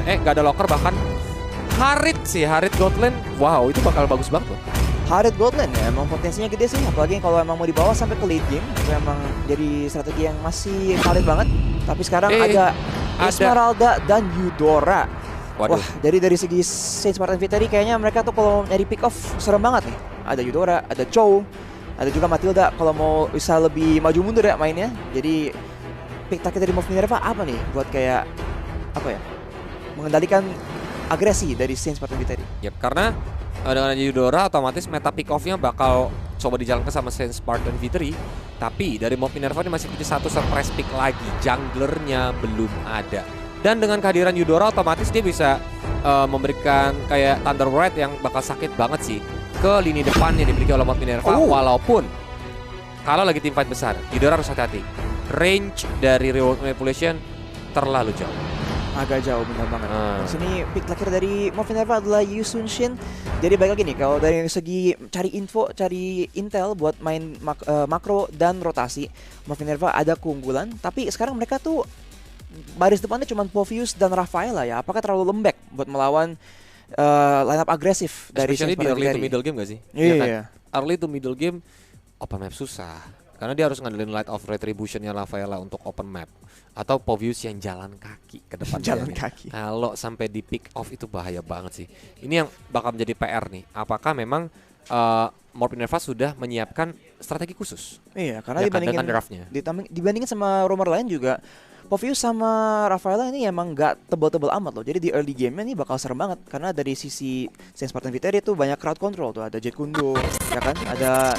nggak ada locker, bahkan Harit sih, Harit Godland, wow itu bakal bagus banget loh. Harit Godland ya, emang potensinya gede sih, apalagi kalau emang mau dibawa sampai ke late game, itu emang jadi strategi yang masih valid banget. Tapi sekarang ada Esmeralda dan Eudora. Waduh. Wah, jadi dari segi Saint Spartan Victory kayaknya mereka tuh kalau nyari pick off serem banget nih. Ada Eudora, ada Chow, ada juga Matilda kalau mau bisa lebih maju mundur ya mainnya. Jadi pick target dari Move Minerva apa nih buat kayak apa ya? Mengendalikan agresi dari Saint Spartan Victory. Yap, karena dengan Eudora otomatis meta pick off-nya bakal coba dijalankan sama Saint Spartan Victory. Tapi dari Mob Minerva ini masih punya satu surprise pick lagi, junglernya belum ada. Dan dengan kehadiran Eudora otomatis dia bisa memberikan kayak Thunder Wrath yang bakal sakit banget sih ke lini depan yang dimiliki oleh Mob Minerva. Walaupun kalau lagi tim fight besar, Eudora harus hati-hati. Range dari reward manipulation terlalu jauh. Agak jauh, benar banget. Di sini pick terakhir dari Mob Minerva adalah Yu Sun Shin. Jadi baik lagi nih, kalau dari segi cari info, cari intel buat main makro dan rotasi, Mob Minerva ada keunggulan. Tapi sekarang mereka tuh baris depannya cuma Povius dan Rafaela ya. Apakah terlalu lembek buat melawan lineup agresif dari Especially di early to middle game gak sih? Iya. Ya kan? Early to middle game open map susah. Karena dia harus ngandelin Light of Retribution-nya Rafaela untuk open map. Atau Povius yang jalan kaki ke depan. Jalan kaki. Kalau sampai di pick off itu bahaya banget sih. Ini yang bakal menjadi PR nih. Apakah memang Mob Minerva sudah menyiapkan strategi khusus? Iya, karena ya kan, dibandingin sama rumor lain juga, Povius sama Rafaela ini emang gak tebal-tebal amat loh. Jadi di early game ini bakal serem banget. Karena dari sisi Saint Spartan Victory itu banyak crowd control tuh. Ada Jet Kundo, ya kan? Ada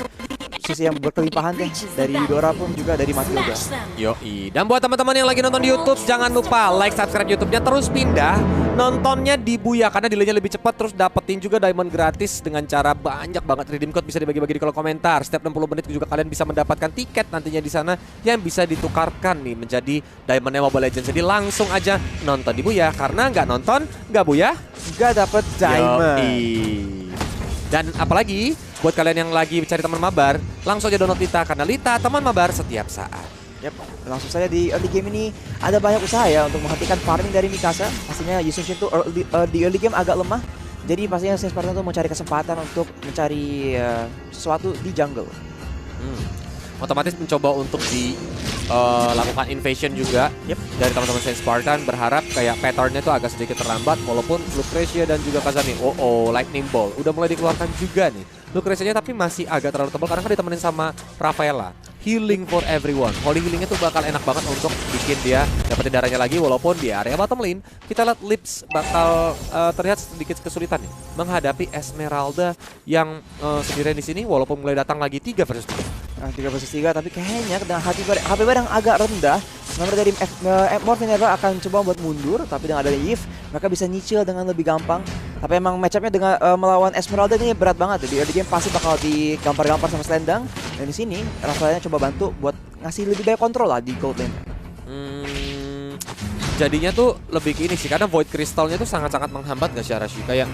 sisi yang berkelimpahan deh. Dari Eudora pun juga dari Matilda. Yoi. Dan buat teman-teman yang lagi nonton di YouTube, jangan lupa like, subscribe YouTube-nya, terus pindah nontonnya di Buya karena delaynya lebih cepat, terus dapetin juga diamond gratis dengan cara banyak banget. Redeem code bisa dibagi-bagi di kolom komentar. Setiap 60 menit juga kalian bisa mendapatkan tiket nantinya di sana yang bisa ditukarkan nih menjadi diamondnya Mobile Legends. Jadi langsung aja nonton di Buya karena nggak nonton nggak Buya nggak dapet diamond. Dan apalagi buat kalian yang lagi cari teman mabar, langsung aja download Lita karena Lita teman mabar setiap saat. Yap, langsung saja di early game ini ada banyak usaha ya untuk menghentikan farming dari Mikasa. Pastinya Yu Sun Shin tuh di early game agak lemah. Jadi pastinya Saint Spartan tuh mencari kesempatan untuk mencari sesuatu di jungle. Otomatis mencoba untuk lakukan invasion juga dari teman-teman Saint Spartan, berharap kayak patternnya tuh agak sedikit terlambat walaupun Lucretia dan juga Kazami Lightning Ball udah mulai dikeluarkan juga nih. Lucretia tapi masih agak terlalu tebal karena kan ditemenin sama Rafaela. Healing for everyone. Holy healingnya tuh bakal enak banget untuk bikin dia dapetin darahnya lagi walaupun di area bottom lane kita lihat Lips bakal terlihat sedikit kesulitan nih menghadapi Esmeralda yang sendirian di sini walaupun mulai datang lagi 3 versus 3. 3 versus 3 tapi kayaknya dengan HP yang agak rendah, nomor dari Mob Minerva akan coba buat mundur, tapi dengan ada Yves mereka bisa nyicil dengan lebih gampang. Tapi emang matchupnya dengan melawan Esmeralda ini berat banget. Di early game pasti bakal digampar-gampar sama Slendang. Dan di sini Rafaelnya coba bantu buat ngasih lebih banyak kontrol lah di gold lane. Jadinya tuh lebih ke ini sih karena Void Crystalnya tuh sangat-sangat menghambat gak sih Arashi? Kayak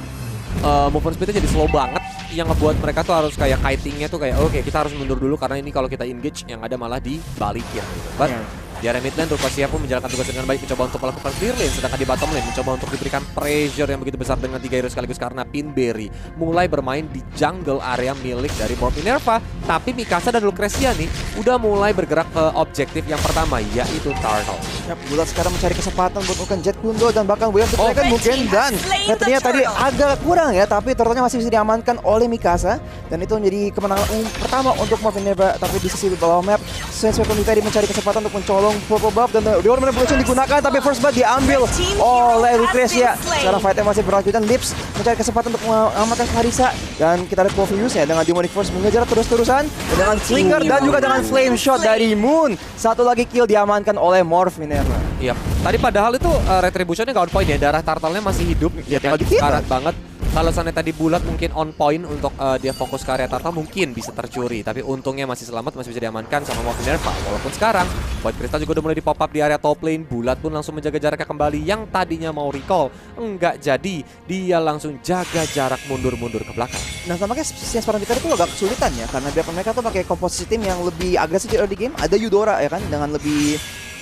movement speednya jadi slow banget yang ngebuat mereka tuh harus kayak kitingnya tuh kayak oke, kita harus mundur dulu karena ini kalau kita engage yang ada malah dibalikin gitu. But di area mid lane Rupasia pun menjalankan tugas dengan baik, mencoba untuk melakukan clear lane, sedangkan di bottom lane mencoba untuk diberikan pressure yang begitu besar dengan 3 hero sekaligus karena Pinberry mulai bermain di jungle area milik dari Mob Minerva. Tapi Mikasa dan Lucretia nih udah mulai bergerak ke objektif yang pertama yaitu Turtle. Yap, Bulat sekarang mencari kesempatan buat melakukan Jet Kundo dan bahkan William Dragon mungkin dan ternyata tadi agak kurang ya, tapi Turtle-nya masih bisa diamankan oleh Mikasa dan itu menjadi kemenangan pertama untuk Mob Minerva. Tapi di sisi bawah map Saint Spartan tadi mencari kesempatan untuk mencolong purple buff dan Reward Manipulation digunakan, tapi first blood diambil oleh Lucretia. Sekarang fightnya masih berlanjut dan Lips mencari kesempatan untuk mengamankan Clarissa dan kita lihat Povius ya dengan Demonic Force mengejar terus-terusan dengan Flicker dan juga dengan Flame Shot dari Moon. Satu lagi kill diamankan oleh Morph Minerva. Iya, tadi padahal itu retributionnya nggak on point ya, darah turtle-nya masih hidup. Ya tinggal dikit banget. Kalau sana tadi Bulat mungkin on point untuk dia fokus ke area turtle mungkin bisa tercuri, tapi untungnya masih selamat, masih bisa diamankan sama Mob Minerva. Walaupun sekarang Void Crystal juga udah mulai di pop up di area top lane, Bulat pun langsung menjaga jaraknya kembali. Yang tadinya mau recall enggak jadi, dia langsung jaga jarak mundur-mundur ke belakang. Nah, tampaknya Saint Spartan itu agak kesulitan ya karena biarpun mereka tuh pakai komposisi tim yang lebih agresif di early game. Ada Eudora ya kan dengan lebih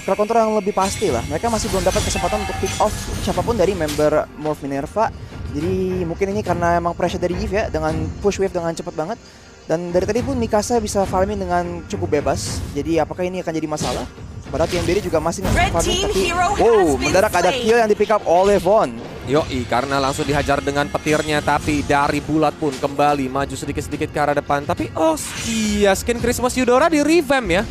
crowd control yang lebih pasti lah. Mereka masih belum dapat kesempatan untuk pick off siapapun dari member Morph Minerva. Jadi mungkin ini karena emang pressure dari Eve ya, dengan push wave dengan cepat banget. Dan dari tadi pun Mikasa bisa farming dengan cukup bebas. Jadi apakah ini akan jadi masalah? Padahal PNBD juga masih farming, tapi mendadak ada kill yang di pick up oleh Von. Yoi, karena langsung dihajar dengan petirnya, tapi dari bulat pun kembali maju sedikit-sedikit ke arah depan. Tapi oh iya, skin Christmas Eudora di revamp ya.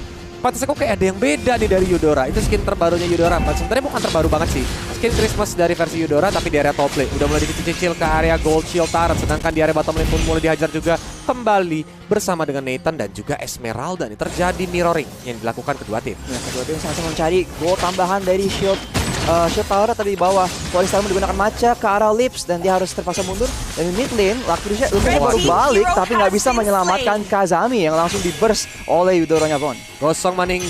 Pantes kok kayak ada yang beda nih dari Eudora. Itu skin terbarunya Eudora. Sebenarnya bukan terbaru banget sih. Skin Christmas dari versi Eudora tapi di area top lane. Udah mulai dicicil ke area Gold Shield Turret. Sedangkan di area bottom lane pun mulai dihajar juga kembali bersama dengan Nathan dan juga Esmeralda. Ini terjadi mirroring yang dilakukan kedua tim. Ya, kedua tim sama-sama mencari gold tambahan dari Shield Turret tadi di bawah. Walistarmu digunakan Macha ke arah Lips dan dia harus terpaksa mundur. Dan di mid lane, Lakrisha baru balik tapi nggak bisa menyelamatkan Kazami yang langsung di burst oleh Eudoranya Von. Gosong maning.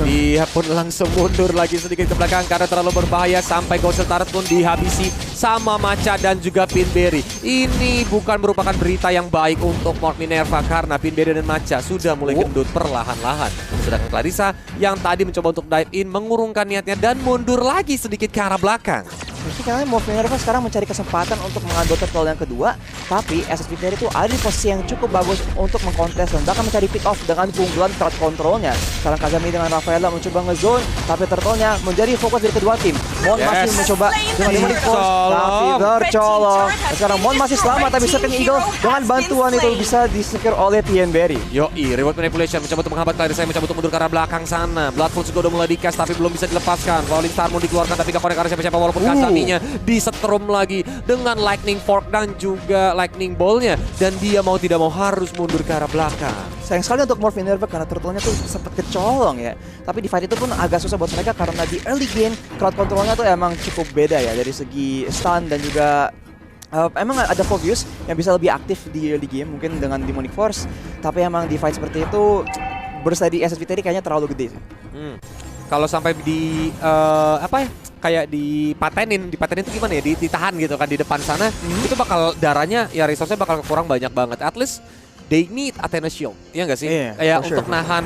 Dia pun langsung mundur lagi sedikit ke belakang karena terlalu berbahaya. Sampai Gold Shield Turret pun dihabisi sama Macha dan juga Pinberry. Ini bukan merupakan berita yang baik untuk Morph Minerva karena Pinberry dan Macha sudah mulai gendut perlahan-lahan. Sedangkan Clarissa yang tadi mencoba untuk dive in mengurungkan niatnya dan mundur lagi sedikit ke arah belakang. Mungkin karena Morph Minerva sekarang mencari kesempatan untuk mengambil turtle yang kedua, tapi SS Pinberry itu ada di posisi yang cukup bagus untuk mengkontes dan bahkan mencari pick off dengan keunggulan crowd controlnya. Sekarang Kazami dengan Rafaela mencoba nge-zone, tapi turtle-nya menjadi fokus dari kedua tim. Mon masih mencoba dengan Demonic Force, tapi tercolong. Dan sekarang Mon masih selamat, tapi Second Eagle dengan bantuan itu bisa di-secure oleh Pinberry. Yoi, Reward Manipulation mencoba untuk menghambat Clarissa, mencoba untuk mundur ke arah belakang sana. Bloodful juga udah mulai di-cast tapi belum bisa dilepaskan. Falling Star mau dikeluarkan tapi gak konek ke arah siapa-siapa walaupun Kazaminya disetrum lagi dengan Lightning Fork dan juga Lightning Ball-nya. Dan dia mau tidak mau harus mundur ke arah belakang. Sayang sekali untuk Morph Minerva karena turtle-nya tuh sempat kecolong ya. Tapi di fight itu pun agak susah buat mereka karena di early game crowd control-nya tuh emang cukup beda ya dari segi stun dan juga emang ada Phoveus yang bisa lebih aktif di early game mungkin dengan Demonic Force. Tapi emang di fight seperti itu burst di SS Viteri kayaknya terlalu gede. Kalau sampai di kayak dipatenin itu gimana ya? Ditahan gitu kan di depan sana, itu bakal darahnya ya resource-nya bakal kurang banyak banget. At least they need Athena Shield, iya nggak sih? Yeah, kayak untuk nahan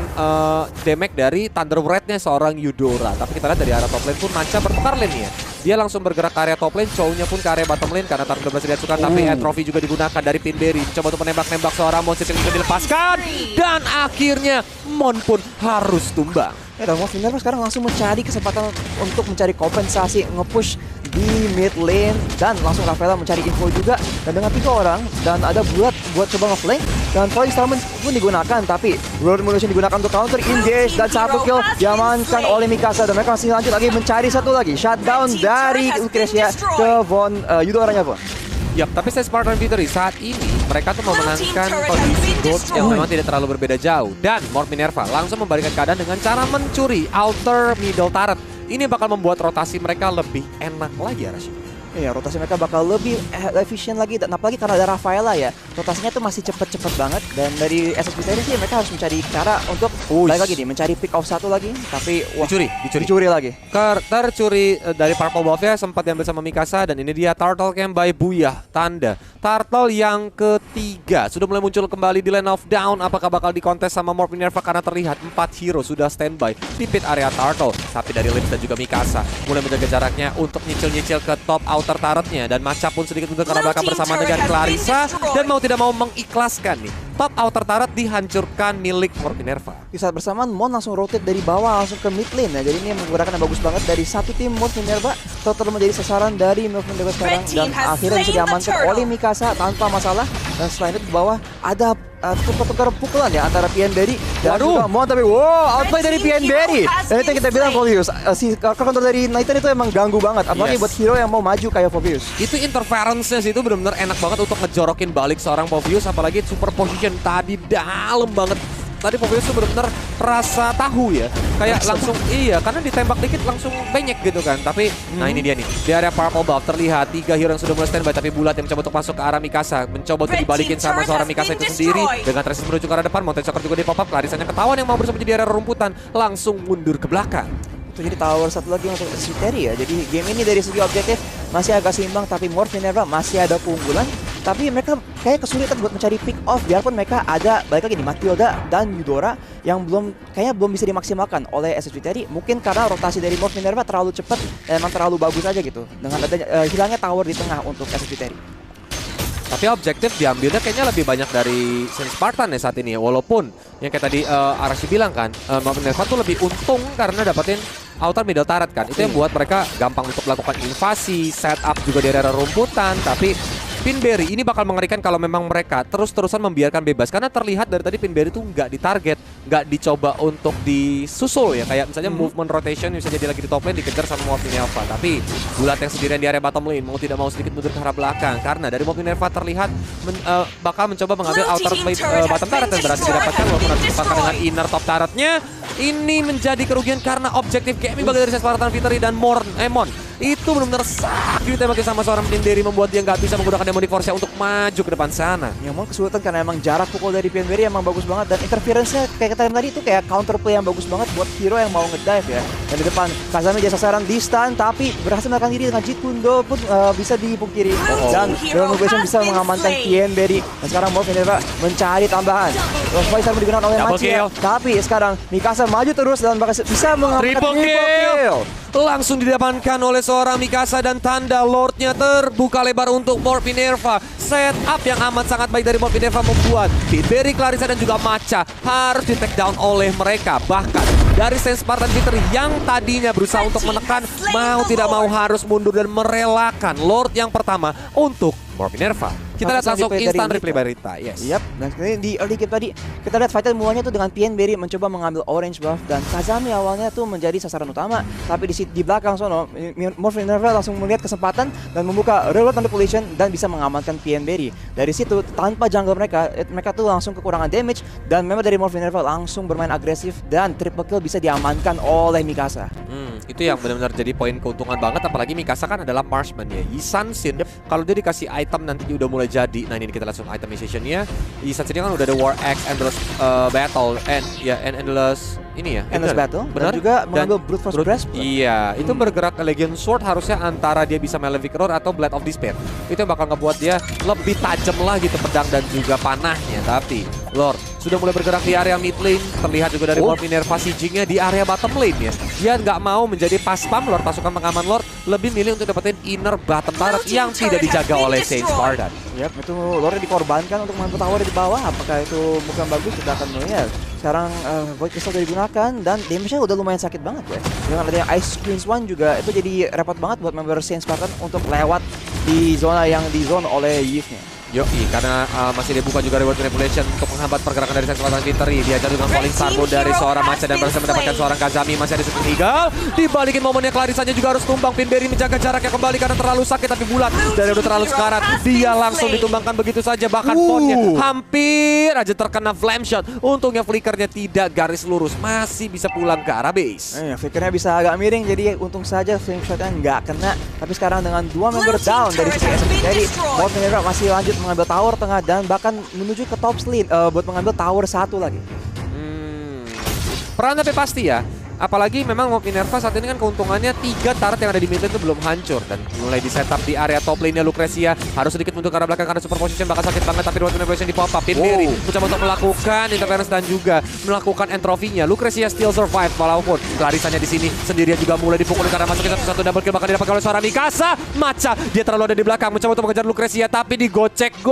damage dari Thunder Wrath-nya seorang Eudora. Tapi kita lihat dari arah top lane pun Manca bertukar lane ya. Dia langsung bergerak ke area top lane, Chow-nya pun ke area bottom lane karena Tark udah berhasil dihancurkan. Tapi Trophy juga digunakan dari Pinberry. Coba untuk menembak-nembak seorang monster yang bisa dilepaskan. Dan akhirnya Mon pun harus tumbang. Ya, dan Morph Minerva sekarang langsung mencari kesempatan untuk mencari kompensasi, nge-push di mid lane dan langsung Rafaela mencari info juga dan dengan 3 orang dan ada buat coba nge-flank dan Falling Star pun digunakan tapi Road Revolution digunakan untuk counter engage dan satu kill diamankan oleh Mikasa dan mereka masih lanjut lagi mencari satu lagi shutdown dari Lucrecia ke Von Eudoranya Von. Yap, tapi saya Spartan Victory saat ini mereka tuh memenangkan kondisi gold yang memang tidak terlalu berbeda jauh. Dan Morph Minerva langsung membalikan keadaan dengan cara mencuri outer middle turret. Ini bakal membuat rotasi mereka lebih enak lagi ya Rashid. Iya, rotasi mereka bakal lebih efisien lagi dan apalagi karena ada Rafaela ya. Rotasinya tuh masih cepet-cepet banget dan dari SSB tadi sih mereka harus mencari cara untuk balik lagi nih, mencari pick off satu lagi tapi wah, dicuri lagi. Tercuri dari Purple Buff-nya sempat diambil sama Mikasa dan ini dia Turtle Camp by Booyah. Tanda Turtle yang ketiga sudah mulai muncul kembali di Land of Down. Apakah bakal dikontes sama Morph Minerva karena terlihat 4 hero sudah standby di pit area Turtle. Tapi dari Lips dan juga Mikasa mulai menjaga jaraknya untuk nyicil-nyicil ke top outer turretnya dan Macha pun sedikit mundur ke arah belakang bersama dengan Clarissa dan mau tidak mau mengikhlaskan nih top outer turret dihancurkan milik Morph Minerva. Di saat bersamaan Mon langsung rotate dari bawah langsung ke mid lane ya. Jadi ini menggunakan yang bagus banget dari satu tim Morph Minerva total menjadi sasaran dari Morph Minerva sekarang dan akhirnya bisa diamankan oleh Mikasa tanpa masalah. Dan selain itu di bawah ada tukar-tukar pukulan ya antara Pinberry dan juga Mon, tapi wow, outplay dari Pinberry. Dan itu yang kita bilang Phoveus, si kontrol dari Nathan itu emang ganggu banget, apalagi buat hero yang mau maju kayak Phoveus. Itu interference-nya sih itu benar-benar enak banget untuk ngejorokin balik seorang Phoveus, apalagi super position tadi dalam banget. Tadi Phoveus tuh benar-benar rasa tahu ya. Kayak langsung iya, karena ditembak dikit langsung banyak gitu kan. Tapi nah ini dia nih. Di area Purple Buff terlihat 3 hero yang sudah mulai standby tapi Bulat yang mencoba untuk masuk ke arah Mikasa. Mencoba untuk dibalikin sama seorang Mikasa itu sendiri. Dengan Tracer menuju ke arah depan, Mountain Soccer juga di pop up. Clarissanya ketahuan yang mau bersembunyi di area rumputan langsung mundur ke belakang. Itu jadi tower satu lagi untuk Sviteri ya. Jadi game ini dari segi objektif masih agak seimbang tapi Morph Minerva masih ada keunggulan. tapi mereka kayak kesulitan buat mencari pick off, biarpun mereka ada balik lagi nih Matilda dan Eudora yang kayaknya belum bisa dimaksimalkan oleh SSG tadi. Mungkin karena rotasi dari Morph Minerva terlalu cepat dan emang terlalu bagus aja gitu dengan adanya hilangnya tower di tengah untuk SSG tadi. Tapi objektif diambilnya kayaknya lebih banyak dari Saint Spartan ya saat ini ya. Walaupun yang kayak tadi Arashi bilang kan, Morph Minerva tuh lebih untung karena dapetin outer middle turret kan. Itu yang buat mereka gampang untuk melakukan invasi, setup juga di area rumputan. Tapi Pinberry ini bakal mengerikan kalau memang mereka terus-terusan membiarkan bebas. Karena terlihat dari tadi Pinberry tuh nggak ditarget, nggak dicoba untuk disusul ya. Kayak misalnya movement rotation bisa jadi lagi di top lane dikejar sama Morph Minerva. Tapi Bulat yang sendirian di area bottom lane mau tidak mau sedikit mundur ke arah belakang. Karena dari Morph Minerva terlihat bakal mencoba mengambil outer bottom turret dan berhasil didapatkan walaupun harus dipangkan dengan inner top turretnya. Ini menjadi kerugian karena objektif gaming bagi dari Spartan Victory dan Mon itu benar-benar sakit ditembaki sama seorang Pinberry, membuat dia nggak bisa menggunakan Demonic Force untuk maju ke depan sana. Ya Mon kesulitan karena emang jarak pukul dari Pinberry emang bagus banget dan interference-nya kayak kita tadi itu kayak counter play yang bagus banget buat hero yang mau ngedive ya. Dan di depan Kazami jasa sasaran di stun tapi berhasil melakukan diri dengan Jeet Kundo pun bisa dipungkiri dan Dawn Ovation bisa mengamankan Pinberry. Dan sekarang Morph Minerva mencari tambahan. Rosefighter digunakan oleh Machia, tapi sekarang Mikasa maju terus dan bisa mengamankan triple kill. Langsung didapatkan oleh seorang Mikasa dan tanda Lordnya terbuka lebar untuk Morph Minerva. Setup yang amat sangat baik dari Morph Minerva membuat Pinberry, Clarissa dan juga Macha harus di take down oleh mereka. Bahkan dari Saint Spartan Victory yang tadinya berusaha untuk menekan, mau tidak mau harus mundur dan merelakan Lord yang pertama untuk Morph Minerva. Kita lihat langsung instant replay berita. Yes. Yap. Dan di early game tadi kita lihat fighter mulanya tuh dengan Pinberry mencoba mengambil orange buff dan Kazami awalnya tuh menjadi sasaran utama, tapi di belakang sono Morph Minerva langsung melihat kesempatan dan membuka reload manipulation dan bisa mengamankan Pinberry. Dari situ tanpa jungle mereka tuh langsung kekurangan damage dan memang dari Morph Minerva langsung bermain agresif dan triple kill bisa diamankan oleh Mikasa. Itu yang benar-benar jadi poin keuntungan banget, apalagi Mikasa kan adalah marksman ya. Yisan Sin kalau dia dikasih item nanti udah mulai jadi. Nah ini kita langsung itemization-nya. Yisan Sin kan udah ada War Axe, Endless Battle, Endless ini ya. Endless Battle. Benar juga mengambil Brute Force Breastplate. Iya, itu bergerak ke Legion Sword harusnya antara dia bisa Malefic Roar atau Blade of Despair. Itu yang bakal ngebuat dia lebih tajam lah gitu pedang dan juga panahnya. Tapi Lord sudah mulai bergerak di area mid lane. Terlihat juga dari Morph Minerva sieging-nya di area bottom lane ya. Dia nggak mau menjadi pas spam Lord, pasukan pengaman Lord, lebih milih untuk dapetin inner bottom turret yang tidak dijaga oleh Saint Spartan. Yap, itu Lord dikorbankan untuk mengambil tower di bawah. Apakah itu bukan bagus? Kita akan melihat. Sekarang Void Crystal sudah digunakan dan damage-nya udah lumayan sakit banget ya. Dengan adanya Ice Queen Swan juga itu jadi repot banget buat member Saint Spartan untuk lewat di zona yang di zone oleh Yves-nya. Yoi, karena masih dibuka juga reward manipulation untuk menghambat pergerakan dari Saint Spartan Victory. Diajar dengan falling starboard dari seorang Macha dan berhasil mendapatkan seorang Kazami. Masih ada Super Eagle. Dibalikin momennya Clarissa-nya juga harus tumbang. Pinberry menjaga jaraknya kembali karena terlalu sakit, tapi Bulat dari udah terlalu sekarat. Dia langsung ditumbangkan begitu saja. Bahkan Ponnya hampir aja terkena flame shot. Untungnya flickernya tidak garis lurus. Masih bisa pulang ke arah base. Flickernya bisa agak miring, jadi untung saja flame shotnya nggak kena. Tapi sekarang dengan dua member down dari sisi SMG, jadi Morph Minerva masih lanjut mengambil tower tengah dan bahkan menuju ke top lane buat mengambil tower satu lagi. Peran tapi pasti ya. Apalagi memang Morph Minerva saat ini kan keuntungannya 3 turret yang ada di mid lane itu belum hancur. Dan mulai di setup di area top lane-nya Lucrecia. Harus sedikit mundur ke arah belakang karena super position bakal sakit banget. Tapi reward manipulation di pop-up. Pinberry mencoba untuk melakukan interference dan juga melakukan entropinya. Lucrecia still survive walaupun Clarissa-nya di sini sendirian juga mulai dipukul karena masukin satu double kill bakal didapatkan oleh seorang Mikasa. Macha dia terlalu ada di belakang mencoba untuk mengejar Lucrecia tapi digocek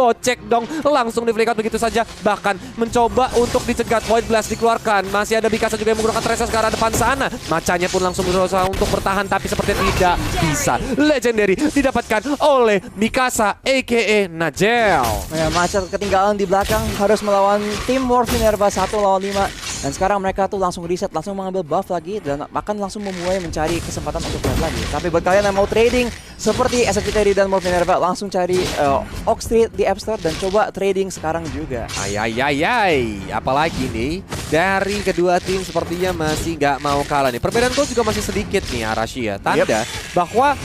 dong. Langsung di flick out begitu saja. Bahkan mencoba untuk dicegat, Void Blast dikeluarkan. Masih ada Mikasa juga yang menggunakan Tracer ke arah depan sana. Macanya pun langsung berusaha untuk bertahan tapi seperti tidak bisa. Legendary didapatkan oleh Mikasa aka Najel. Ya, Macha ketinggalan di belakang harus melawan tim Morph Minerva 1 lawan 5. Dan sekarang mereka tuh langsung reset, langsung mengambil buff lagi dan bahkan langsung memulai mencari kesempatan untuk trade lagi. Tapi buat kalian yang mau trading seperti SFC Terry dan Morph Minerva, langsung cari Oak Street di App Store dan coba trading sekarang juga. Ayayayay, apalagi nih dari kedua tim sepertinya masih nggak mau kalah nih. Perbedaan gol juga masih sedikit nih Arashi ya. Tanda bahwa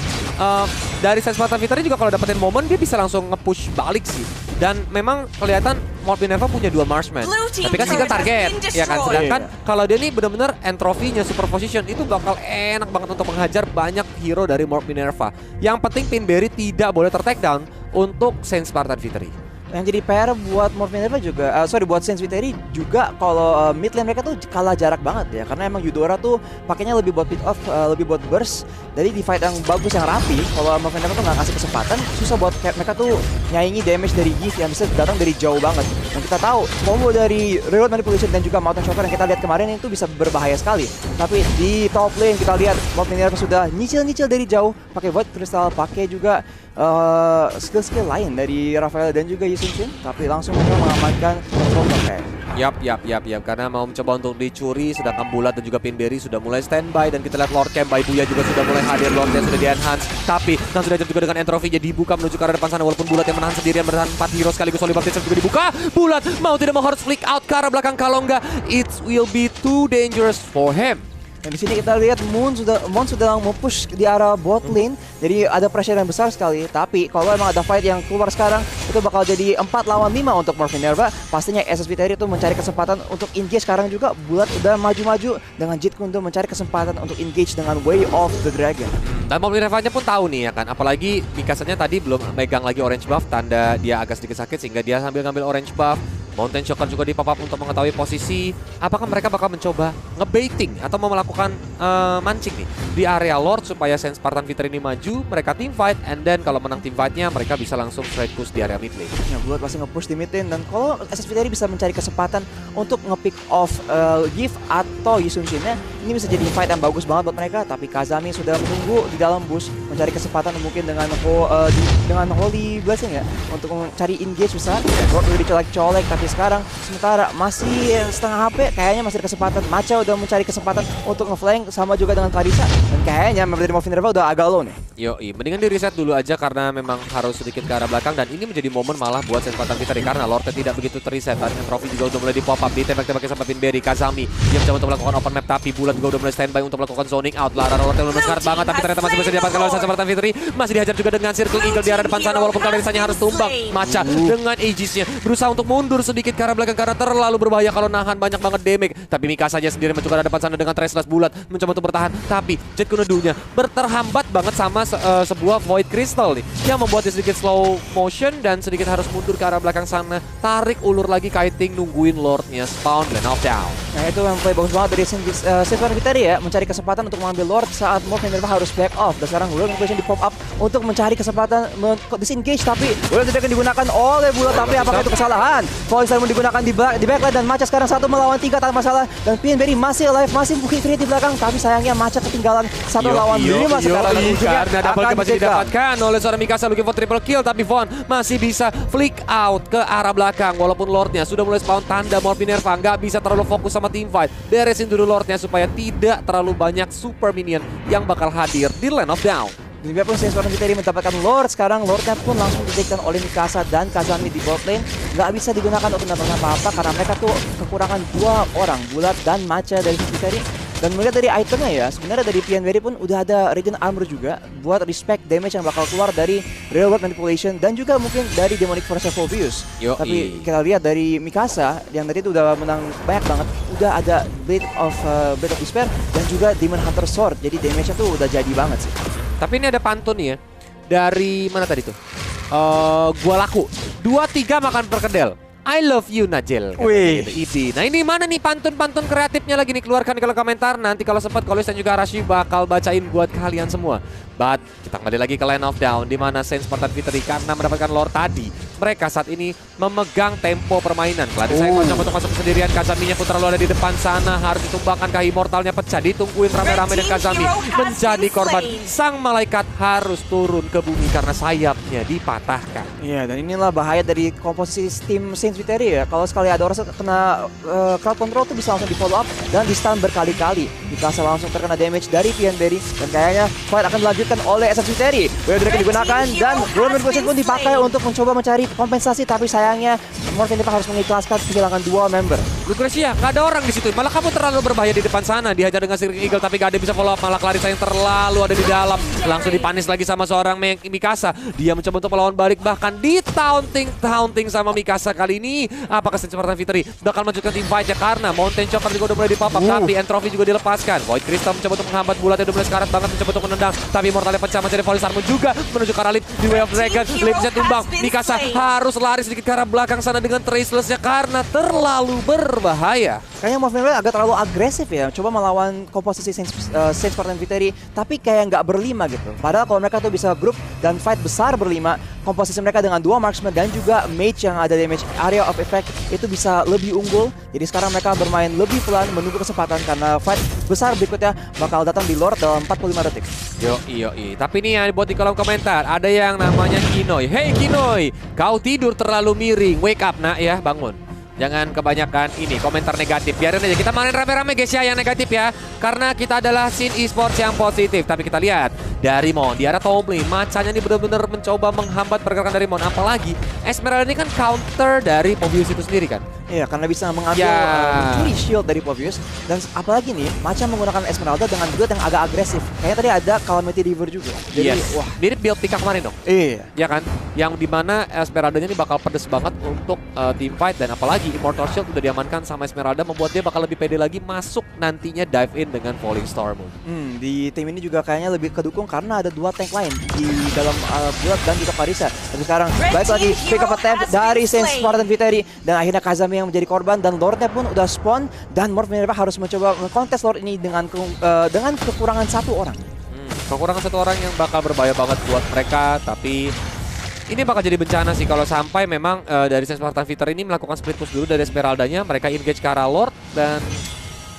dari Saint Spartan Victory juga kalau dapetin momen dia bisa langsung nge-push balik sih. Dan memang kelihatan Morph Minerva punya dua marksman. Tapi kan single target, ya kan? Sedangkan kalau dia nih benar-benar entropinya super position itu bakal enak banget untuk menghajar banyak hero dari Morph Minerva. Yang penting Pinberry tidak boleh ter-take down untuk Saint Spartan Victory. Yang jadi PR buat Morphin Minerva juga, buat Saint Viteri juga kalau mid lane mereka tuh kalah jarak banget ya. Karena emang Eudora tuh pakainya lebih buat pick off, lebih buat burst. Jadi di fight yang bagus, yang rapi, kalau Morphin Minerva tuh nggak kasih kesempatan, susah buat mereka tuh nyaingi damage dari Gift yang bisa datang dari jauh banget. Dan kita tahu, combo dari Reload Manipulation dan juga Mountain Shocker yang kita lihat kemarin itu bisa berbahaya sekali. Tapi di top lane kita lihat Morphin Minerva sudah nyicil-nyicil dari jauh, pakai Void Crystal, pakai juga skill-skill lain dari Rafael dan juga Yisun Shin, tapi langsung mengamankan control pakai. Yap, karena mau mencoba untuk dicuri, sedangkan Bulat dan juga Pinberry sudah mulai standby, dan kita lihat Lord Camp by Buya juga sudah mulai hadir, Lordnya sudah di-enhance, tapi langsung diajar juga dengan Entropy, jadi dibuka menuju ke arah depan sana, walaupun Bulat yang menahan sendirian, bertahan 4 hero sekaligus, Holy Baptism juga dibuka, Bulat mau tidak mau harus flick out ke arah belakang, kalau enggak, it will be too dangerous for him. Dan di sini kita lihat Moon sudah mau push di arah bot lane, jadi ada pressure yang besar sekali. Tapi kalau emang ada fight yang keluar sekarang, itu bakal jadi 4 lawan 5 untuk Morphin Minerva. Pastinya SSV Terry itu mencari kesempatan untuk engage. Sekarang juga Bulat udah maju-maju dengan Jeet Kune Do mencari kesempatan untuk engage dengan Way of the Dragon. Dan Morphin Minerva-nya pun tahu nih ya kan, apalagi Mikasanya tadi belum megang lagi orange buff, tanda dia agak sedikit sakit sehingga dia sambil ngambil orange buff. Mountain Shocker juga di pop up untuk mengetahui posisi. Apakah mereka bakal mencoba ngebaiting atau mau melakukan mancing nih di area Lord supaya Saint Spartan Victory ini maju, mereka team fight, and then kalau menang team fight-nya mereka bisa langsung straight push di area mid lane. Ya, Bulat pasti nge-push di mid lane, dan kalau SSV Terry bisa mencari kesempatan untuk nge-pick off Gift atau Yisun Shin-nya, ini bisa jadi fight yang bagus banget buat mereka. Tapi Kazami sudah menunggu di dalam bush, mencari kesempatan mungkin dengan Holy Blessing ya, untuk mencari engage besar. Lord udah dicolek-colek, tapi sekarang sementara masih setengah HP, kayaknya masih ada kesempatan. Macha udah mencari kesempatan untuk nge-flank, sama juga dengan Clarissa, dan kayaknya member dari Morphin Minerva udah agak low nih. Yoi, mendingan di reset dulu aja karena memang harus sedikit ke arah belakang, dan ini menjadi momen malah buat Saint Spartan Victory karena Lordnya tidak begitu terreset. Dan Trophy juga udah mulai di pop up, ditembak-tembakin sama Pinberry. Kazami dia mencoba untuk melakukan open map, tapi Bulat juga udah mulai standby untuk melakukan zoning out. Lara Lordnya belum sekarat banget, tapi ternyata masih bisa didapatkan oleh Saint Spartan Victory. Masih dihajar juga dengan Circle Eagle di arah depan sana, walaupun Clarissanya harus tumbang. Macha dengan Aegis-nya berusaha untuk mundur sedikit ke arah belakang karena terlalu berbahaya kalau nahan banyak banget damage. Tapi Mikasa saja sendiri mencoba depan sana dengan Traceless. Bulat mencoba untuk bertahan, tapi Jeet Kune Do-nya berterhambat banget sama sebuah Void Crystal nih, yang membuat dia sedikit slow motion dan sedikit harus mundur ke arah belakang sana. Tarik ulur lagi kiting, nungguin Lordnya spawn dan off down. Nah, itu yang play bagus banget dari Saint Spartan Victory ya, mencari kesempatan untuk mengambil Lord saat Morphin Minerva harus back off. Dan sekarang World Manipulation di pop up untuk mencari kesempatan disengage, tapi World Manipulation digunakan oleh Bulat. Tapi apakah itu kesalahan? Voice Diamond digunakan di backline, dan Macha sekarang 1 melawan 3 tanpa masalah, dan Pinberry masih alive, masih mungkin create di belakang, tapi sayangnya Macha ketinggalan 1 lawan 5 sekarang. Karena double kill masih didapatkan oleh seorang Mikasa looking for triple kill, tapi Von masih bisa flick out ke arah belakang walaupun Lordnya sudah mulai spawn. Tanda Morphin Minerva nggak bisa terlalu fokus sama team fight, beresin dulu Lordnya supaya tidak terlalu banyak super minion yang bakal hadir di Land of Down. Biarpun Saint Spartan Victory mendapatkan Lord, sekarang Lordnya pun langsung ditakedown oleh Mikasa dan Kazami di bot lane. Nggak bisa digunakan untuk mendapatkan apa-apa karena mereka tuh kekurangan 2 orang, Bulat dan Macha dari Saint Victory. Dan melihat dari itemnya ya, sebenarnya dari Pinberry pun udah ada Radiant Armor juga buat respect damage yang bakal keluar dari Reload Manipulation dan juga mungkin dari Demonic Force Phobius. Tapi kita lihat dari Mikasa yang tadi itu udah menang banyak banget, udah ada Blade of Despair dan juga Demon Hunter Sword, jadi damage-nya tuh udah jadi banget sih. Tapi ini ada pantun nih ya, dari mana tadi tuh? Gua laku 2-3 makan perkedel, I love you Najel. Wih. Gitu. Nah ini mana nih pantun-pantun kreatifnya lagi nih, keluarkan di kolom komentar. Nanti kalau sempat Kolis dan juga Arashi bakal bacain buat kalian semua. But kita kembali lagi ke Land of Down, di mana Saint Spartan Victory karena mendapatkan Lord tadi, mereka saat ini memegang tempo permainan. Clarissa yang mencoba untuk masuk sendirian, Kazaminya pun terlalu ada di depan sana, harus ditumbangkan ke Immortalnya pecah, ditungguin rame-rame dan Kazami menjadi korban. Sang malaikat harus turun ke bumi karena sayapnya dipatahkan. Iya, dan inilah bahaya dari komposisi tim Saint Victory ya. Kalau sekali ada orang kena crowd control tuh bisa langsung di follow up dan di stun berkali-kali. Mikasa langsung terkena damage dari Pinberry dan kayaknya fight akan dilanjutkan oleh SSV Terry. Dragon digunakan dan Golden Manipulation pun dipakai untuk mencoba mencari kompensasi, tapi sayangnya Morphin Minerva harus mengikhlaskan kehilangan 2 member. Lucrecia, nggak ada orang di situ. Malah kamu terlalu berbahaya di depan sana. Dihajar dengan Searing Eagle tapi gak ada yang bisa follow up. Malah Clarissa yang terlalu ada di dalam. Langsung dipanis lagi sama seorang Mikasa. Dia mencoba untuk melawan balik, bahkan di taunting sama Mikasa kali ini. Apakah Spartan Victory bakal melanjutkan team fight ya? Karena Mountain Chopper juga udah mulai dipapap. Tapi Entropy juga dilepaskan. Void Crystal mencoba untuk menghambat bulatnya. Udah mulai sekarat banget mencoba untuk menendang. Tapi Immortalnya pecah. Mencari Volley Sarmo juga menuju ke arah Lip di Way of Dragon. Lip bisa tumbang. Mikasa harus lari sedikit ke arah belakang sana dengan Traceless-nya karena terlalu berbahaya. Kayaknya Morph Minerva agak terlalu agresif ya, coba melawan komposisi Saint Spartan Victory, tapi kayak nggak berlima gitu. Padahal kalau mereka tuh bisa grup dan fight besar berlima, komposisi mereka dengan 2 marksman dan juga mage yang ada damage area of effect itu bisa lebih unggul. Jadi sekarang mereka bermain lebih pelan, menunggu kesempatan karena fight besar berikutnya bakal datang di Lord dalam 45 detik. Yoi. Tapi nih ya buat di kolom komentar, ada yang namanya Kinoy. Hey Kinoy, kau tidur terlalu miring, wake up nak ya, bangun. Jangan kebanyakan ini komentar negatif. Biarin aja kita main rame-rame guys ya yang negatif ya. Karena kita adalah scene esports yang positif. Tapi kita lihat dari Mon di arah Tomlin, macanya ini benar-benar mencoba menghambat pergerakan dari Mon. Apalagi Esmeralda ini kan counter dari Povius itu sendiri kan. Iya, karena bisa mengambil mencuri shield dari Povius. Dan apalagi nih, Macha menggunakan Esmeralda dengan build yang agak agresif. Kayaknya tadi ada Calamity River juga. Jadi, wah, mirip build Pika kemarin dong. Iya. Ya kan? Yang dimana Esmeraldanya ini bakal pedes banget untuk team fight. Dan apalagi Immortal Shield udah diamankan sama Esmeralda, membuat dia bakal lebih pede lagi masuk nantinya dive in dengan Falling Storm. Di tim ini juga kayaknya lebih kedukung karena ada 2 tank lain di dalam build dan juga Parisa. Tapi sekarang baik lagi pick up attempt dari Saint Spartan Victory dan akhirnya Kazami yang menjadi korban dan Lordnya pun udah spawn dan Morph Minerva harus mencoba kontes Lord ini dengan kekurangan 1 orang. Kekurangan 1 orang yang bakal berbahaya banget buat mereka, tapi ini bakal jadi bencana sih kalau sampai memang dari Saint Spartan Victory ini melakukan split push dulu dari Esmeraldanya, mereka engage ke arah Lord dan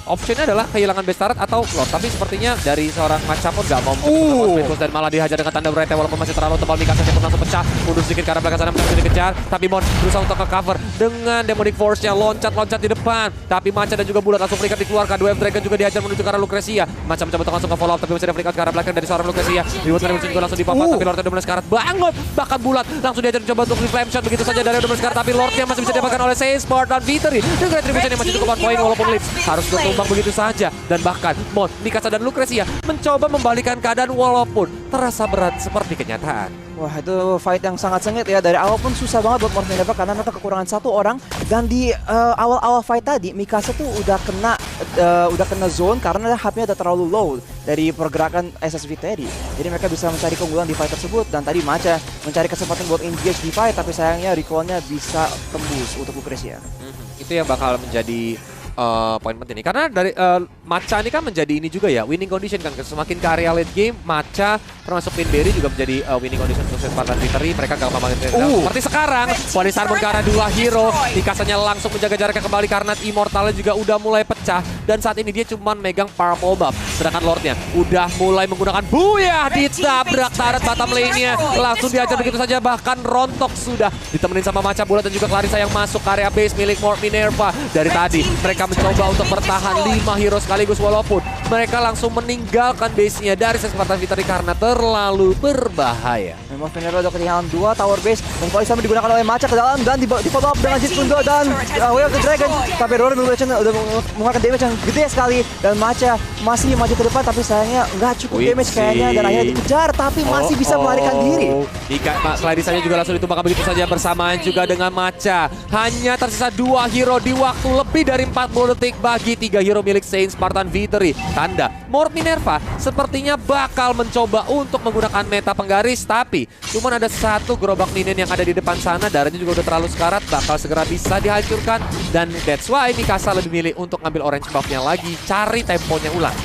optionnya adalah kehilangan base turret atau Lord. Tapi sepertinya dari seorang Macha pun gak mau split push dan malah dihajar dengan tanda berete walaupun masih terlalu tebal. Mikasa pun langsung pecah, mundur sedikit ke arah belakang sana masih dikejar. Tapi Mon berusaha untuk nge-cover dengan Demonic Force-nya, loncat di depan. Tapi Macha dan juga Bulat langsung flicker dikeluarkan. Dua Dragon juga dihajar menuju ke arah Lucrecia. Macha mencoba untuk langsung ke-follow up tapi masih ada flicker ke arah belakang dari seorang Lucrecia. Reward dari juga langsung dipapat tapi Lordnya udah mulai sekarat banget. Bahkan Bulat langsung dihajar mencoba untuk flame shot begitu saja dari udah mulai sekarat tapi Lordnya masih bisa didapatkan oleh Saint Spartan Victory. Dengan retribution yang masih cukup on point walaupun Lips harus tumbang begitu saja. Dan bahkan Mon, Mikasa dan Lucrecia mencoba membalikan keadaan walaupun terasa berat seperti kenyataan. Wah, itu fight yang sangat sengit ya. Dari awal pun susah banget buat Morph Minerva karena mereka kekurangan 1 orang. Dan di awal-awal fight tadi, Mikasa tuh udah kena zone karena HP-nya udah terlalu low dari pergerakan SS Victory. Jadi mereka bisa mencari keunggulan di fight tersebut. Dan tadi Macha mencari kesempatan buat engage di fight, tapi sayangnya recall-nya bisa tembus untuk Lucrecia. Itu yang bakal menjadi poin penting nih. Karena dari Macha ini kan menjadi ini juga ya, winning condition kan. Semakin ke area late game, Macha termasuk Pinberry juga menjadi winning condition untuk Spartan Victory. Mereka gak mau seperti sekarang. Volley Sarmon ke arah 2 hero. Mikasanya langsung menjaga jaraknya kembali karena Immortalnya juga udah mulai pecah. Dan saat ini dia cuma megang Purple Buff. Sedangkan Lordnya udah mulai menggunakan Booyah, ditabrak turret bottom lane-nya. Langsung diajar begitu saja, bahkan rontok sudah. Ditemenin sama Macha, Bulat dan juga Clarissa yang masuk ke area base milik Morph Minerva. Dari tadi mereka mencoba untuk bertahan 5 hero sekaligus walaupun mereka langsung meninggalkan base-nya dari Spartan Victory karena terlalu berbahaya. Morph Minerva udah ketinggalan 2 tower base dan Volley Sarmon digunakan oleh Macha ke dalam dan di follow up dengan Jeet Kune Do dan Way of the Dragon. Tapi Roar udah mengeluarkan damage yang gede sekali dan Macha masih maju ke depan tapi sayangnya nggak cukup damage kayaknya dan akhirnya dikejar tapi masih bisa melarikan diri. Clarissanya juga langsung ditumbangkan begitu saja bersamaan juga dengan Macha. Hanya tersisa 2 hero di waktu lebih dari 40 detik bagi 3 hero milik Saint Spartan Victory. Tanda Morph Minerva sepertinya bakal mencoba untuk menggunakan meta penggaris, tapi cuman ada 1 gerobak minion yang ada di depan sana. Darahnya juga udah terlalu sekarat, bakal segera bisa dihancurkan. Dan that's why Mikasa lebih milih untuk ngambil orange buff-nya lagi, cari temponya ulang.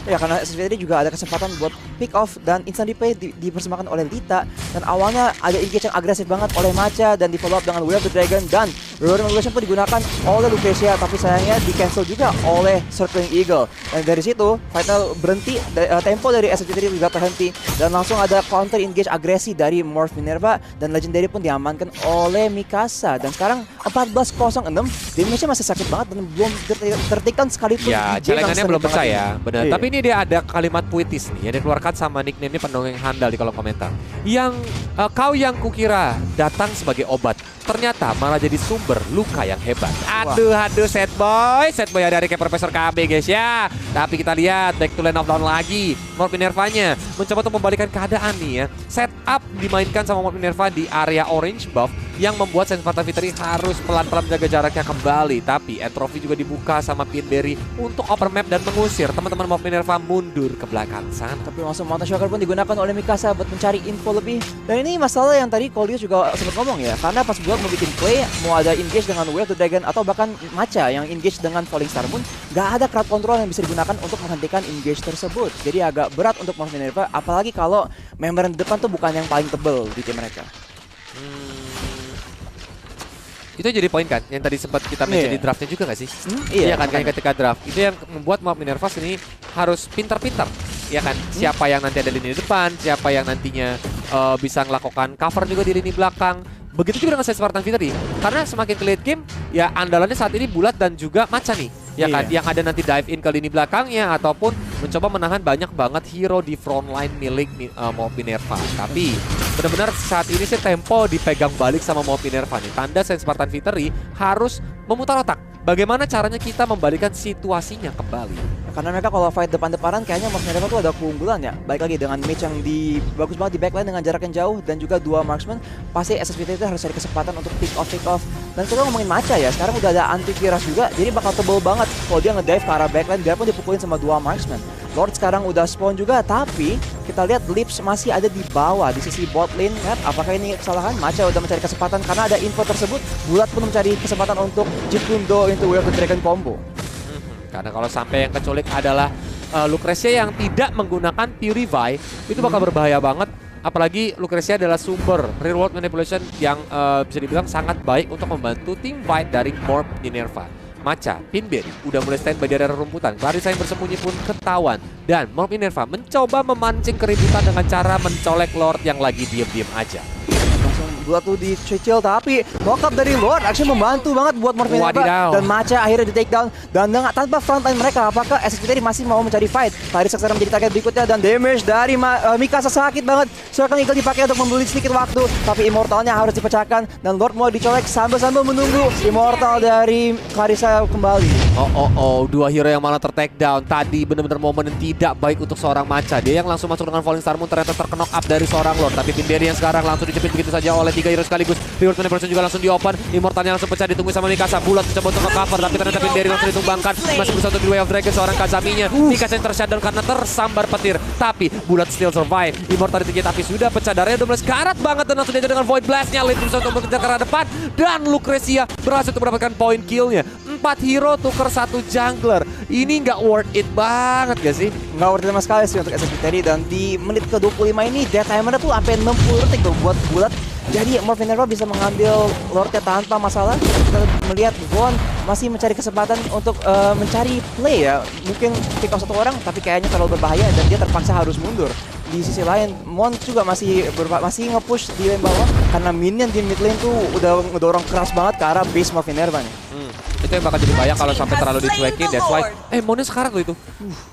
Ya, karena SSVD juga ada kesempatan buat pick off dan instant replay dipersembahkan oleh Lita. Dan awalnya ada engage yang agresif banget oleh Macha dan di follow up dengan Way of the Dragon dan Roaring Evolution pun digunakan oleh Lucrecia tapi sayangnya di cancel juga oleh Circling Eagle. Dan dari situ final berhenti, tempo dari SSVD juga terhenti dan langsung ada counter engage agresi dari Morph Minerva dan Legendary pun diamankan oleh Mikasa. Dan sekarang 14-06, damage-nya masih sakit banget dan belum tertekan sekalipun. Ya, celengannya belum pecah ya, benar. Tapi ini dia ada kalimat puitis nih yang dikeluarkan sama nickname-nya pendongeng handal di kolom komentar. Yang kau yang kukira datang sebagai obat, ternyata malah jadi sumber berluka yang hebat. Aduh set boy dari kayak Profesor KB guys ya. Tapi kita lihat back to lane of down lagi. Morph Minerva-nya mencoba untuk membalikan keadaan nih ya. Setup dimainkan sama Morph Minerva di area orange buff yang membuat Saint Spartan Victory harus pelan-pelan menjaga jaraknya kembali. Tapi Entropy juga dibuka sama Pinberry untuk open map dan mengusir teman-teman Morph Minerva mundur ke belakang sana. Tapi langsung Mountain Shocker pun digunakan oleh Mikasa buat mencari info lebih. Dan ini masalah yang tadi Coldio's juga sempat ngomong ya. Karena pas buat mau bikin play, mau ada engage dengan Will to Dragon atau bahkan Macha yang engage dengan Falling Star Moon, gak ada crowd control yang bisa digunakan untuk menghentikan engage tersebut. Jadi agak berat untuk Morph Minerva, apalagi kalau member di depan tuh bukan yang paling tebel di tim mereka. Itu jadi poin kan, yang tadi sempat kita mention di draftnya juga nggak sih? Iya kan, kayak ketika draft. Itu yang membuat Morph Minerva ini harus pintar-pintar. Ya kan, siapa yang nanti ada di lini depan, siapa yang nantinya bisa melakukan cover juga di lini belakang. Begitu juga dengan Saint Spartan Victory. Karena semakin ke late game, ya andalannya saat ini Bulat dan juga Macha nih. Ya kan, yang ada nanti dive in ke lini belakangnya ataupun mencoba menahan banyak banget hero di front line milik Morph Minerva. Tapi benar-benar saat ini sih tempo dipegang balik sama Morph Minerva nih. Tanda Saint Spartan Victory harus memutar otak. Bagaimana caranya kita membalikan situasinya kembali. Karena mereka kalau fight depan-depanan kayaknya Morph Minerva tuh ada keunggulan ya. Baik lagi dengan match yang bagus banget di backline dengan jarak yang jauh dan juga dua marksman, pasti SSBT itu harus cari kesempatan untuk pick off. Dan kita ngomongin Macha ya, sekarang udah ada antivirus juga, jadi bakal tebel banget kalau dia ngedive ke arah backline biarpun dipukulin sama dua marksman. Lord sekarang udah spawn juga, tapi kita lihat Lips masih ada di bawah di sisi bot lane kan. Apakah ini kesalahan? Macha udah mencari kesempatan karena ada info tersebut. Bulat pun mencari kesempatan untuk Jeet Kune Do into Will to Dragon combo. Karena kalau sampai yang keculik adalah Lucrecia yang tidak menggunakan Purify, itu bakal berbahaya banget. Apalagi Lucrecia adalah sumber real world manipulation yang bisa dibilang sangat baik untuk membantu tim fight dari Morph Minerva. Macha, Pinberry udah mulai standby di area rumputan. Clarissa yang bersembunyi pun ketahuan. Dan Morph Minerva mencoba memancing keributan dengan cara mencolek Lord yang lagi diem-diem aja. Bulat tuh dicicil, tapi knock-up dari Lord actually membantu banget buat Morph Minerva. Dan Macha akhirnya di take down. Dan tanpa frontline mereka, apakah SSBT masih mau mencari fight? Clarissa sekarang menjadi target berikutnya dan damage dari Mikasa sakit banget. Circle Eagle dipakai untuk membeli sedikit waktu, tapi Immortalnya harus dipecahkan. Dan Lord mulai dicolek sambil-sambil menunggu Immortal dari Clarissa kembali. Dua hero yang malah ter-take down. Tadi benar-benar momen yang tidak baik untuk seorang Macha. Dia yang langsung masuk dengan Falling Star Moon ternyata terknock up dari seorang Lord. Tapi Pinberry yang sekarang langsung dijepit begitu saja oleh 3 hero sekaligus. Reward manipulation juga langsung di-open. Immortalnya langsung pecah, ditunggu sama Mikasa. Bulat mencoba untuk nge-cover, tapi ternyata Pinberry langsung ditumbangkan. Masih berusaha untuk di Way of Dragon seorang Kazaminya. Mikasa yang ter-shutdown karena tersambar petir. Tapi Bulat still survive. Immortal ditinggi tapi sudah pecah. Darahnya udah mulai sekarat banget dan langsung diajar dengan Void Blast-nya. Lane berusaha untuk bekerja ke arah depan. Dan Lucrecia berhasil untuk mendapatkan point kill-nya. 4 hero tuker 1 jungler. Ini nggak worth it banget gak sih? Nggak worth it sama sekali sih untuk SSBT. Dan di menit ke-25 ini death timer-nya tuh sampai 60 detik tuh buat Bulat. Jadi Morph Minerva bisa mengambil Lordnya tanpa masalah. Kita melihat Gon masih mencari kesempatan untuk mencari play ya. Mungkin pick off 1 orang, tapi kayaknya terlalu berbahaya dan dia terpaksa harus mundur. Di sisi lain, Mon juga masih nge-push di lane bawah karena minion di mid lane tuh udah ngedorong keras banget ke arah base Morph Minerva nih. Itu yang bakal jadi bahaya kalau sampai terlalu dicuekin. That's why Monnya sekarang loh itu.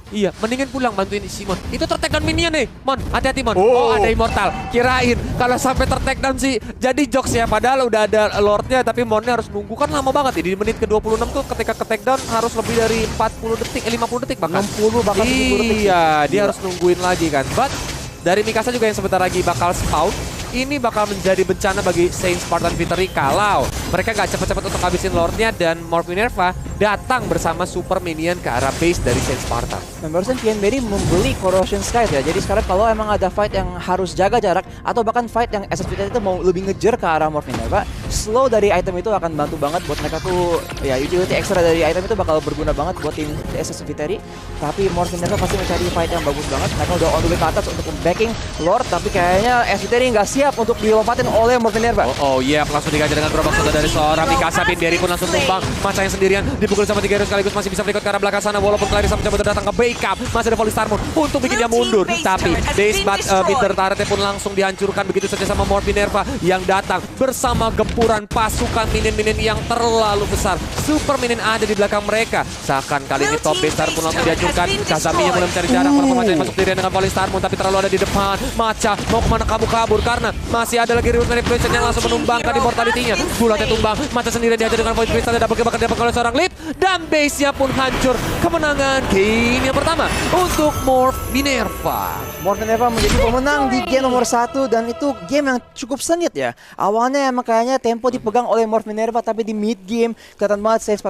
Iya, mendingan pulang bantuin si Mon. Itu ter-take down minion nih. Mon, hati-hati Mon. Oh, ada Immortal. Kirain kalau sampai ter-take down sih jadi jokes ya. Padahal udah ada Lordnya, tapi Monnya harus nunggu. Kan lama banget ya. Di menit ke-26 tuh ketika ke-take down harus lebih dari 40 detik, 50 detik bahkan. 60 bahkan 70 detik. Iya, dia harus nungguin lagi kan. But dari Mikasa juga yang sebentar lagi bakal spawn. Ini bakal menjadi bencana bagi Saint Spartan Victory kalau mereka gak cepet-cepet untuk habisin Lordnya dan Morph Minerva datang bersama super minion ke arah base dari Saint Spartan. Dan barusan Pinberry membeli Corrosion Skies ya. Jadi sekarang kalau emang ada fight yang harus jaga jarak atau bahkan fight yang SSBT itu mau lebih ngejar ke arah Morph Minerva, slow dari item itu akan bantu banget buat mereka tuh ya, utility extra dari item itu bakal berguna banget buat tim SSBT. Tapi Morph Minerva pasti mencari fight yang bagus banget. Mereka udah on the way ke atas untuk backing Lord, tapi kayaknya SSBT nggak siap untuk dilompatin oleh Morph Minerva. Langsung digajar dengan gerobak soda dari seorang Mikasa. Pinberry pun langsung tumbang. Macha yang sendirian dipukul sama 3 hero sekaligus, masih bisa flicker ke arah belakang sana walaupun Clarissa mencoba datang ke backup. Masih ada Falling Star Moon untuk bikin dia mundur. Tapi base bat Bitter turretnya pun langsung dihancurkan begitu saja sama Morph Minerva yang datang bersama pertempuran pasukan minion-minion yang terlalu besar. Super minion ada di belakang mereka. Seakan kali ini top base Starmoon langsung diajukan. Kazami yang mulai mencari jarak. Para pemain masuk dirian dengan volley Starmoon, tapi terlalu ada di depan. Macha mau kemana kamu kabur karena masih ada lagi Root Manipulation yang langsung menumbangkan immortality-nya. Bulatnya tumbang, Macha sendiri dihajar dengan voice crystal, double kill bakal didapat oleh seorang Lip, dan base-nya pun hancur. Kemenangan game yang pertama untuk Morph Minerva. Morph Minerva menjadi pemenang di game nomor 1 dan itu game yang cukup sengit ya. Awalnya emang kayaknya tempo dipegang oleh Morph Minerva, tapi di mid game kelihatan banget Senspartan